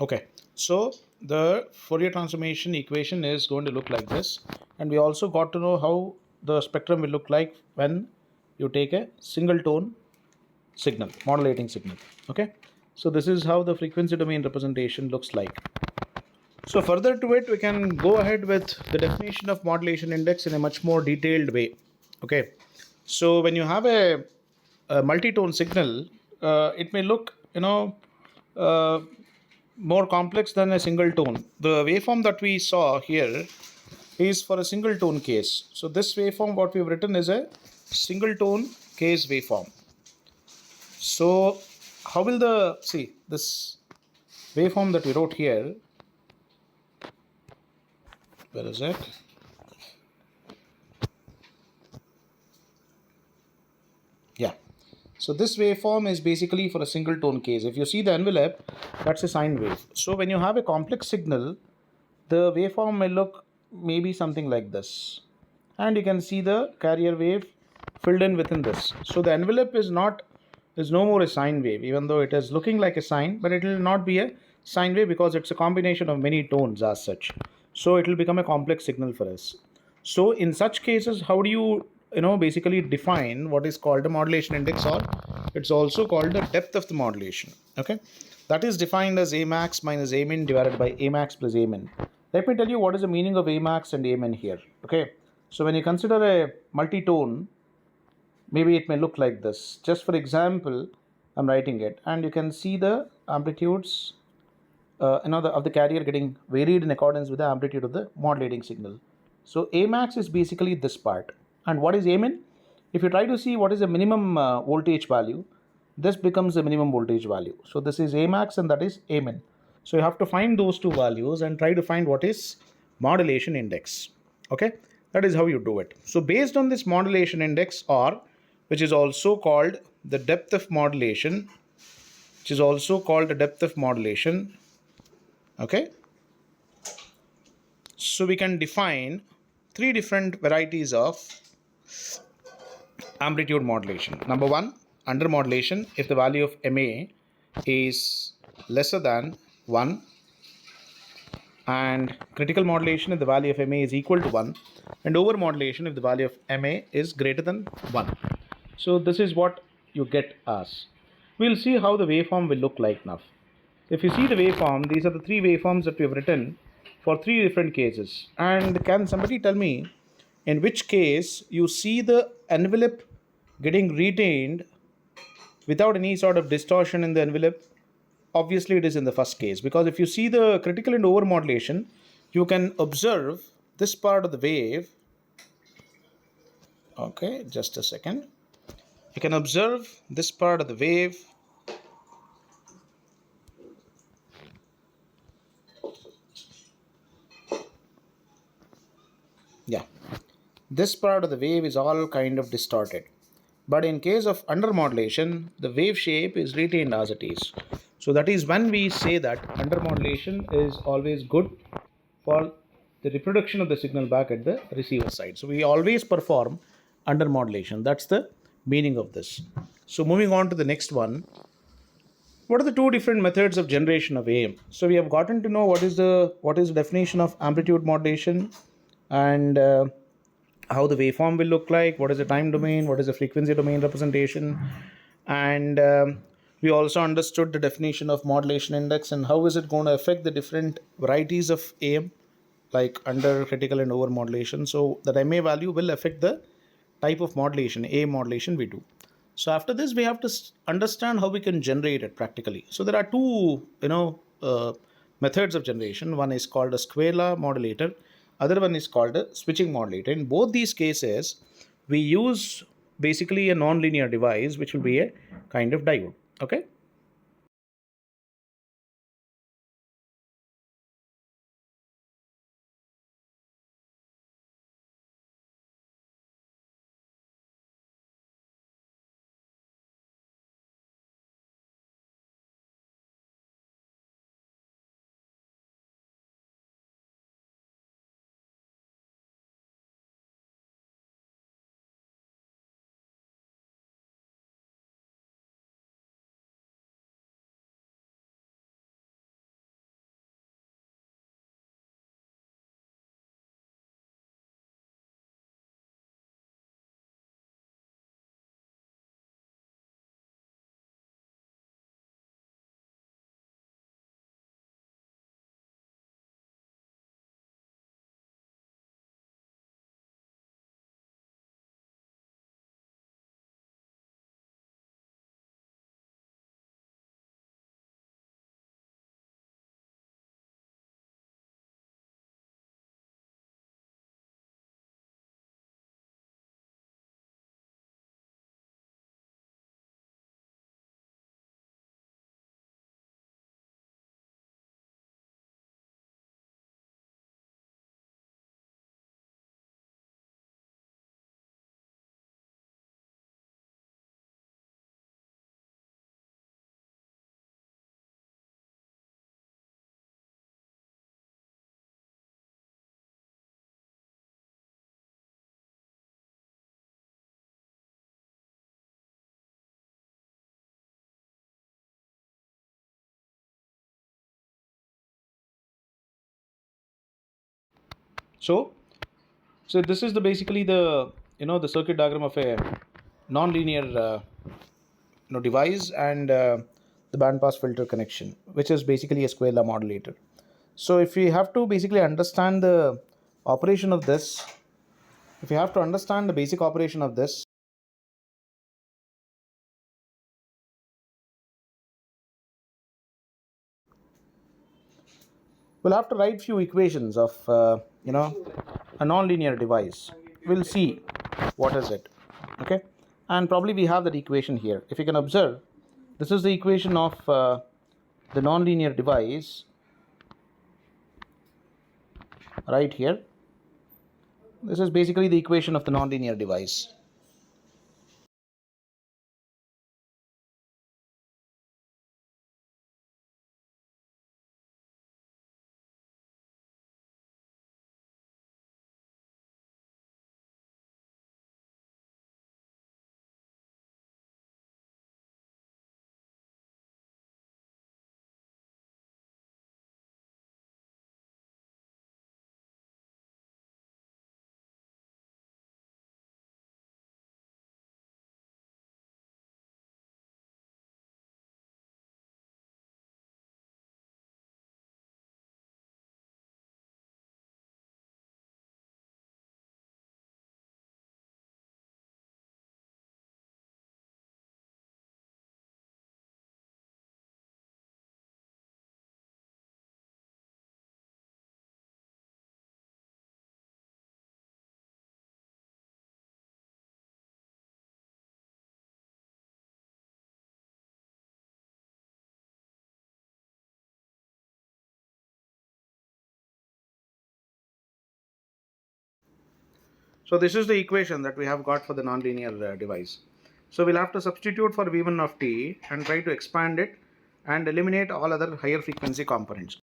Okay, so the Fourier transformation equation is going to look like this, and we also got to know how the spectrum will look like when you take a single tone signal, modulating signal. Okay, so this is how the frequency domain representation looks like. So further to it, we can go ahead with the definition of modulation index in a much more detailed way. Okay, so when you have a multi-tone signal, it may look, uh, more complex than a single tone. The waveform that we saw here is for a single tone case. So this waveform, what we've written is a single tone case waveform. So how will the, see this waveform that we wrote here, where is it? Yeah. So this waveform is basically for a single tone case. If you see the envelope, that's a sine wave. So when you have a complex signal, the waveform may look maybe something like this. And you can see the carrier wave filled in within this. So the envelope is no more a sine wave, even though it is looking like a sine, but it will not be a sine wave because it's a combination of many tones as such. So it will become a complex signal for us. So in such cases, how do you basically define what is called a modulation index, or it's also called the depth of the modulation. Okay, that is defined as A max minus A min divided by A max plus A min. Let me tell you what is the meaning of A max and A min here. Okay, so when you consider a multi-tone, maybe it may look like this. Just for example, I'm writing it, and you can see the amplitudes of the carrier getting varied in accordance with the amplitude of the modulating signal. So A max is basically this part. And what is A min? If you try to see what is the minimum voltage value, this becomes the minimum voltage value. So this is A max and that is A min. So you have to find those two values and try to find what is modulation index. Okay, that is how you do it. So based on this modulation index, or which is also called the depth of modulation, which is also called the depth of modulation. Okay, so we can define three different varieties of amplitude modulation. Number one, under modulation, if the value of MA is lesser than 1, and critical modulation if the value of MA is equal to 1, and over modulation if the value of MA is greater than 1. So this is what you get as. We'll see how the waveform will look like now. If you see the waveform, these are the three waveforms that we have written for three different cases. And can somebody tell me in which case you see the envelope getting retained without any sort of distortion in the envelope? Obviously, it is in the first case, because if you see the critical and over modulation, you can observe this part of the wave. Okay, just a second. You can observe this part of the wave. Yeah, this part of the wave is all kind of distorted. But in case of under modulation, the wave shape is retained as it is. So that is when we say that under modulation is always good for the reproduction of the signal back at the receiver side. So we always perform under modulation. That's the meaning of this. So moving on to the next one. What are the two different methods of generation of AM? So we have gotten to know what is the definition of amplitude modulation, and how the waveform will look like, what is the time domain, what is the frequency domain representation, and we also understood the definition of modulation index and how is it going to affect the different varieties of AM, like under, critical, and over modulation. So that MA value will affect the type of modulation, AM modulation we do. So after this, we have to understand how we can generate it practically. So there are two, methods of generation. One is called a square law modulator. Other one is called a switching modulator. In both these cases, we use basically a non-linear device, which will be a kind of diode. Okay. So, so this is the basically the the circuit diagram of a non-linear device and the bandpass filter connection, which is basically a square law modulator. So if we have to basically understand the operation of this, if you have to understand the basic operation of this, we'll have to write few equations of a non-linear device. We'll see what is it. Okay, and probably we have that equation here. If you can observe, this is the equation of the non-linear device right here. This is basically the equation of the non-linear device. So this is the equation that we have got for the nonlinear device. So we'll have to substitute for V1 of t and try to expand it and eliminate all other higher frequency components.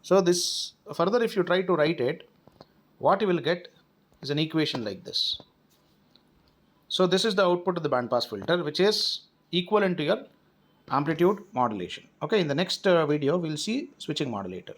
So this further, if you try to write it, what you will get is an equation like this. So this is the output of the bandpass filter, which is equivalent to your amplitude modulation. Okay, in the next video, we'll see switching modulator.